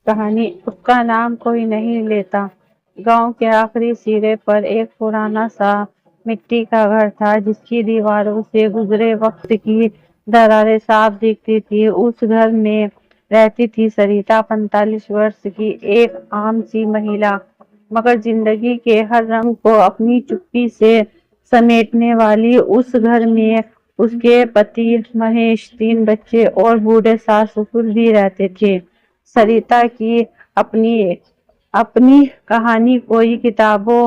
کہانی اس کا نام کوئی نہیں لیتا۔ گاؤں کے آخری سرے پر ایک پرانا سا مٹی کا گھر تھا جس کی دیواروں سے گزرے وقت کی دراریں صاف دکھتی تھی۔ اس گھر میں رہتی تھی سریتا، 45 برس کی ایک عام سی مہیلا، مگر زندگی کے ہر رنگ کو اپنی چپی سے سمیٹنے والی۔ اس گھر میں اس کے پتی مہیش، 3 بچے اور بوڑھے ساس سسر بھی رہتے تھے۔ سریتا کی اپنی کہانی کوئی کتابوں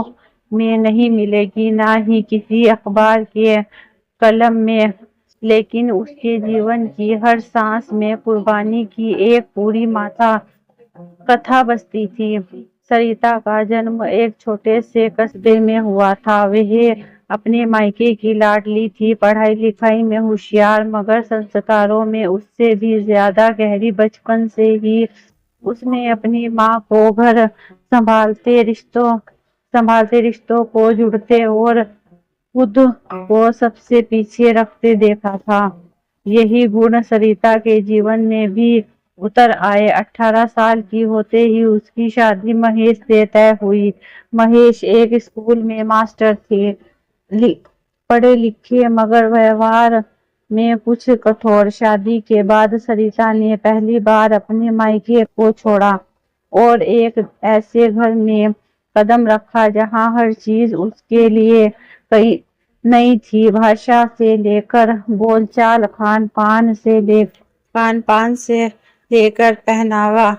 میں نہیں ملے گی، نہ ہی کسی اخبار کے کالم میں، لیکن اس کے جیون کی ہر سانس میں قربانی کی ایک پوری ماتا کتھا بستی تھی۔ سریتا کا جنم ایک چھوٹے سے قصبے میں ہوا تھا۔ وہ اپنے مائکے کی لاڈلی تھی، پڑھائی لکھائی میں ہوشیار، مگر سنسکاروں میں اس سے بھی زیادہ گہری۔ بچپن سے ہی اس نے اپنی ماں کو گھر سنبھالتے، رشتوں کو جوڑتے اور خود کو سب سے پیچھے رکھتے دیکھا تھا۔ یہی گن سریتا کے جیون میں بھی اتر آئے۔ 18 سال کی ہوتے ہی اس کی شادی مہیش سے طے ہوئی۔ مہیش ایک اسکول میں ماسٹر تھے، پڑھے لکھے مگر ویوہار میں کچھ کٹھور۔ شادی کے بعد سریتا نے پہلی بار اپنے مائکے کو چھوڑا اور ایک ایسے گھر میں قدم رکھا جہاں ہر چیز اس کے لیے نئی تھی، بھاشا سے لے کر بول چال، کھان پان سے لے کر پہناوا،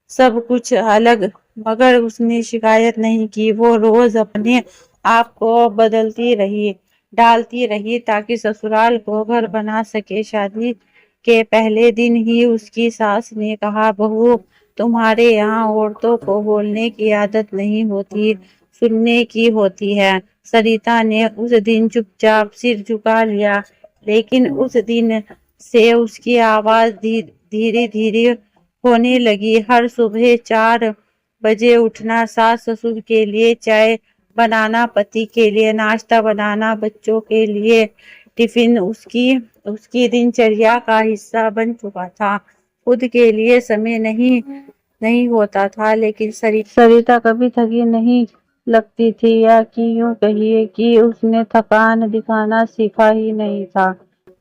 سب کچھ الگ۔ مگر اس نے شکایت نہیں کی، وہ روز اپنے آپ کو ڈھالتی رہی تاکہ سسرال کو گھر بنا سکے۔ شادی کے پہلے دن ہی اس کی ساس نے کہا، بہو تمہارے یہاں عورتوں کو بولنے کی عادت نہیں ہوتی، سننے کی ہوتی ہے۔ سریتا نے اس دن چپ چاپ سر جھکا لیا، لیکن اس دن سے اس کی آواز دھیرے دھیرے ہونے لگی۔ ہر صبح 4 بجے اٹھنا، ساس سسر کے لیے چائے بنانا، پتی کے لیے ناشتہ بنانا، بچوں کے لیے ٹفن اس کی دن چریا کا حصہ بن چکا تھا۔ خود کے لیے سمے نہیں ہوتا تھا، لیکن سریتا کبھی تھکی نہیں لگتی تھی، یا یوں کہیے کہ اس نے تھکان دکھانا سیکھا ہی نہیں تھا۔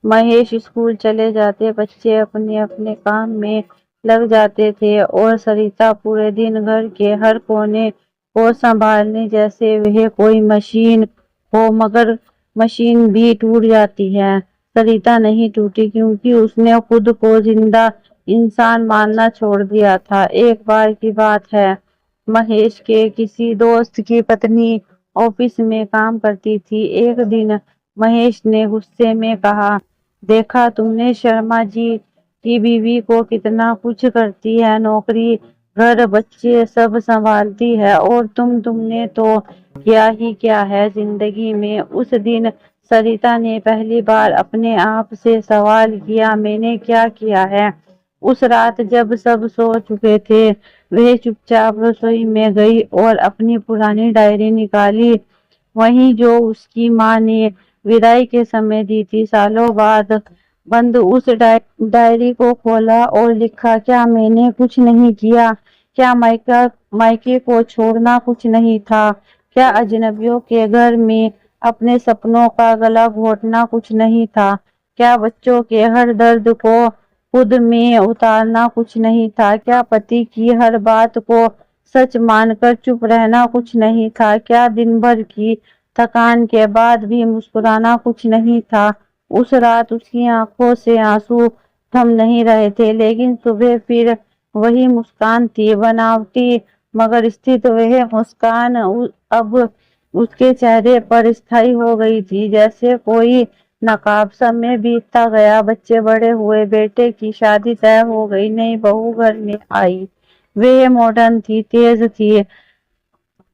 مہیش اسکول چلے جاتے، بچے اپنے اپنے کام میں لگ جاتے تھے اور سریتا پورے دن گھر کے ہر کونے کو سنبھالنے جیسے وہ کوئی مشین ہو، مگر مشین بھی ٹوٹ جاتی ہے۔ سریتا نہیں ٹوٹی، کیونکہ اس نے خود کو زندہ انسان ماننا چھوڑ دیا تھا۔ ایک بار کی بات ہے، مہیش کے کسی دوست کی پتنی آفس میں کام کرتی تھی۔ ایک دن مہیش نے غصے میں کہا، دیکھا تم نے شرما جی کی بیوی کو کتنا کچھ کرتی ہے، نوکری گھر بچے سب سنبھالتی ہے، اور تم نے تو کیا ہی کیا ہے زندگی میں۔ اس دن سریتا نے پہلی بار اپنے آپ سے سوال کیا، میں نے کیا کیا ہے؟ اس رات جب سب سو چکے تھے، وہ چپ چاپ رسوئی میں گئی اور اپنی پرانی ڈائری نکالی، وہی جو اس کی ماں نے ودائی کے سمے دی تھی، سالوں بعد بند۔ اس ڈائری کو کھولا اور لکھا، کیا میں نے کچھ نہیں کیا؟ کیا مائکے کو چھوڑنا کچھ نہیں تھا؟ کیا اجنبیوں کے گھر میں اپنے سپنوں کا گلا گھونٹنا کچھ نہیں تھا؟ کیا بچوں کے ہر درد کو خود میں اتارنا کچھ نہیں تھا؟ کیا پتی کی ہر بات کو سچ مان کر چپ رہنا کچھ نہیں تھا؟ کیا دن بھر کی تھکان کے بعد بھی مسکرانا کچھ نہیں تھا؟ اس رات اس کی آنکھوں سے آنسو تھم نہیں رہے تھے، لیکن صبح پھر وہی مسکان تھی، بناوٹی مگر استھر۔ وہ مسکان اب اس کے چہرے پر استھائی ہو گئی تھی، جیسے کوئی نقاب۔ سمے بیتتا گیا، بچے بڑے ہوئے، بیٹے کی شادی طے ہو گئی، نئی بہو گھر میں آئی۔ وہ ماڈرن تھی، تیز تھی،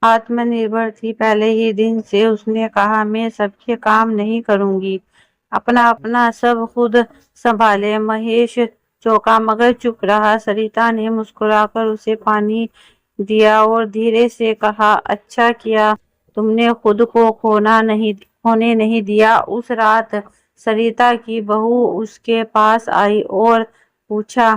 آتم نربھر تھی۔ پہلے ہی دن سے اس نے کہا، میں سب کے کام نہیں کروں گی، اپنا سب خود سنبھالے۔ مہیش چونکا مگر چپ رہا۔ سریتا نے مسکرا کر اسے پانی دیا اور دھیرے سے کہا، اچھا کیا تم نے خود کو کھونے نہیں دیا۔ اس رات سریتا کی بہو اس کے پاس آئی اور پوچھا،